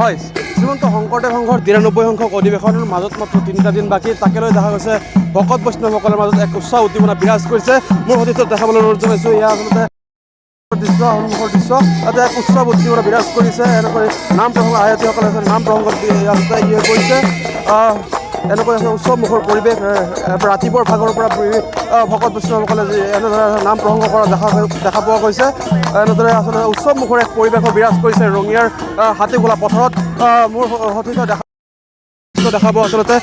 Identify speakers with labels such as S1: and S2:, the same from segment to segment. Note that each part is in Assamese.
S1: হয় শ্ৰীমন্ত শংকৰদেৱ সংঘৰ ৯৩ সংখ্যক অধিৱেশনৰ মাজত মাত্ৰ ৩টা দিন বাকী তাকে লৈ দেখা গৈছে ভকত বৈষ্ণৱসকলৰ মাজত এক উচ্চ উদ্দীপনা বিৰাজ কৰিছে। মোৰ সতীৰ্থক দেখাবলৈ অনুৰোধ জনাইছোঁ। এয়া আচলতে দৃশ্য সন্মুখৰ দৃশ্য তাতে এক উচ্চ উদ্দীপনা বিৰাজ কৰিছে। এনেকৈ নাম প্ৰসংগ আয়তীসকলে নাম প্ৰসংগত আচলতে কৰিছে। এনেকৈ উৎসৱ মুখৰ পৰিৱেশ ৰাতিপুৱাৰ ভাগৰ পৰা ভকত বৈষ্ণৱসকলে এনেদৰে নাম প্ৰসংগ কৰা দেখা পোৱা গৈছে। এনেদৰে আচলতে উৎসৱ মুখৰ এক পৰিৱেশৰ বিৰাজ কৰিছে ৰঙিয়াৰ হাতীখোলা পথাৰত। মোৰ সতীৰ্থ দেখা পোৱা আচলতে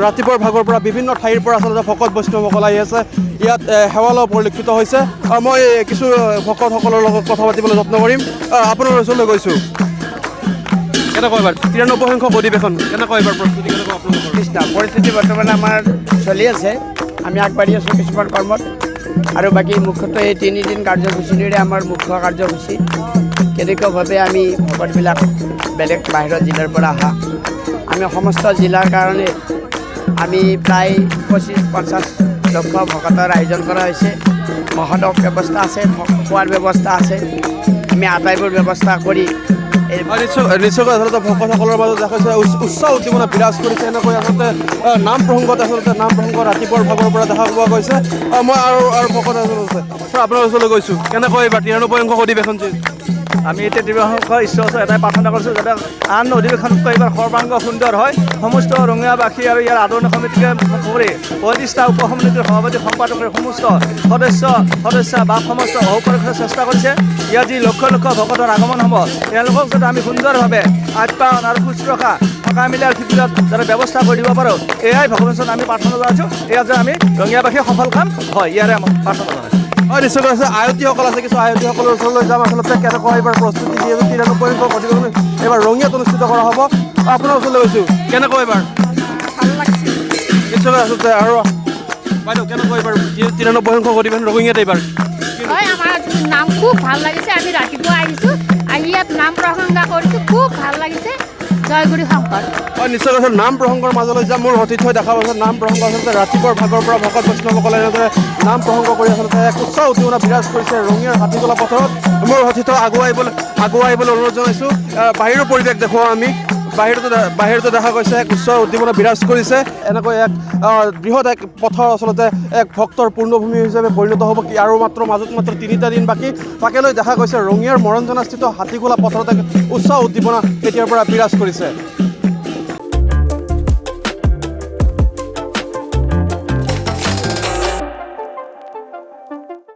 S1: ৰাতিপুৱাৰ ভাগৰ পৰা বিভিন্ন ঠাইৰ পৰা আচলতে ভকত বৈষ্ণৱসকল আহি আছে। ইয়াত সেৱা লোৱা পৰিলক্ষিত হৈছে। মই কিছু ভকতসকলৰ লগত কথা পাতিবলৈ যত্ন কৰিম। আপোনাৰ ওচৰলৈ গৈছোঁ। কেনেকৈ এইবাৰ ৯৩ সংখ্যক অধিৱেশন কেনেকৈ এইবাৰ প্ৰস্তুতি কেনেকৈ আপোনালোকৰ?
S2: কৃষ্ণ পৰিস্থিতি বৰ্তমান আমাৰ চলি আছে। আমি আগবাঢ়ি আছোঁ কিছুমান কৰ্মত আৰু বাকী মুখ্যতঃ এই ৩ দিন কাৰ্যসূচীৰে আমাৰ মুখ্য কাৰ্যসূচী কেনেকুৱাভাৱে আমি ভকতবিলাক বেলেগ বাহিৰৰ জিলাৰ পৰা অহা আমি সমস্ত জিলাৰ কাৰণে আমি প্ৰায় ২৫-৫০ লক্ষ ভকতৰ আয়োজন কৰা হৈছে। মহদক ব্যৱস্থা আছে, খোৱাৰ ব্যৱস্থা আছে। আমি আটাইবোৰ ব্যৱস্থা কৰি
S1: নিশ্চয়কৈ আচলতে ভকতসকলৰ মাজত দেখা গৈছে উচ্চ উদ্দীপনা বিৰাজ কৰিছে। এনেকৈ আচলতে নাম প্ৰসংগত নাম প্ৰসংগ ৰাতিপুৱাৰ ভাগৰ পৰা দেখা পোৱা গৈছে। মই আৰু ভকত আছে আপোনাৰ ওচৰলৈ গৈছোঁ। কেনেকৈ এইবাৰ ৯৩ সংখ্যক অধিৱেশন
S3: আমি এতিয়া ৯৩ সংখ্যক ঈশ্বৰৰ ওচৰত এটাই প্ৰাৰ্থনা কৰিছোঁ যাতে আন অধিৱেশনতকৈ এইবাৰ সৰ্বাংগ সুন্দৰ হয়। সমস্ত ৰঙিয়াবাসী আৰু ইয়াৰ আদৰণি সমিতিকে কৰি প্ৰতিষ্ঠা উপসমিতিৰ সভাপতি সম্পাদকৰ সমস্ত সদস্য বা সমস্ত সহকাৰে চেষ্টা কৰিছে। ইয়াত যি লক্ষ লক্ষ ভকতৰ আগমন হ'ব তেওঁলোকক যাতে আমি সুন্দৰভাৱে আপ্যায়ন আৰু শুশ্ৰূষা থকা মেলাৰ শিবিৰত যাতে ব্যৱস্থা কৰি দিব পাৰোঁ এয়াই ভগৱানৰ আমি প্ৰাৰ্থনা জনাইছোঁ। এয়া যে আমি ৰঙিয়াবাসী সফল কাম হয় ইয়াৰে আমি প্ৰাৰ্থনা জনাইছোঁ।
S1: হয় নিশ্চয়কৈ আছে আয়তীসকল আছে কিছু আয়তীসকলৰ ওচৰলৈ যাম। আচলতে কেনেকুৱা এইবাৰ প্ৰস্তুতি দিয়ে ৯৩ সংখ্যক অধিৱেশন এইবাৰ ৰঙিয়াত অনুষ্ঠিত কৰা হ'ব। আপোনাৰ ওচৰলৈ গৈছোঁ। কেনেকৈ এইবাৰ
S4: ভাল লাগছে
S1: নিশ্চয়কৈ আচলতে আৰু বাইদেউ কেনেকৈ এইবাৰ ৯৩ সংখ্যক অধিৱেশন ৰঙিয়াত এইবাৰ
S4: হয় আমাৰ নাম খুব ভাল লাগিছে। আমি ৰাতিপুৱা আহিছোঁ আহি ইয়াত নাম প্ৰসংগ কৰিছোঁ খুব ভাল লাগিছে। জয়গুৰু শংকৰ।
S1: হয় নিশ্চয় কৈছে নাম প্ৰসংগৰ মাজলৈ যাম। মোৰ সতীৰ্থই দেখা পাইছে নাম প্ৰসংগ আচলতে ৰাতিপুৱাৰ ভাগৰ পৰা ভকত বৈষ্ণৱসকলে এনেদৰে নাম প্ৰসংগ কৰি আচলতে এক উচ্চ উদ্দীপনা বিৰাজ কৰিছে ৰঙিয়াৰ হাতীতলা পথাৰত। মোৰ সতীৰ্থ আগুৱাই আহিবলৈ অনুৰোধ জনাইছোঁ। বাহিৰৰ পৰিৱেশ দেখুৱাওঁ আমি। বাহিৰতো দেখা গৈছে এক উচ্চ উদ্দীপনা বিৰাজ কৰিছে। এনেকৈ এক বৃহৎ এক পথৰ আচলতে এক ভক্তৰ পূৰ্ণভূমি হিচাপে পৰিণত হ'ব কি আৰু মাজত ৩টা দিন বাকী তাকে লৈ দেখা গৈছে ৰঙিয়াৰ মৰঞ্জনাস্থিত হাতীখোলা পথাৰত এক উচ্চ উদ্দীপনা এতিয়াৰ পৰা বিৰাজ কৰিছে।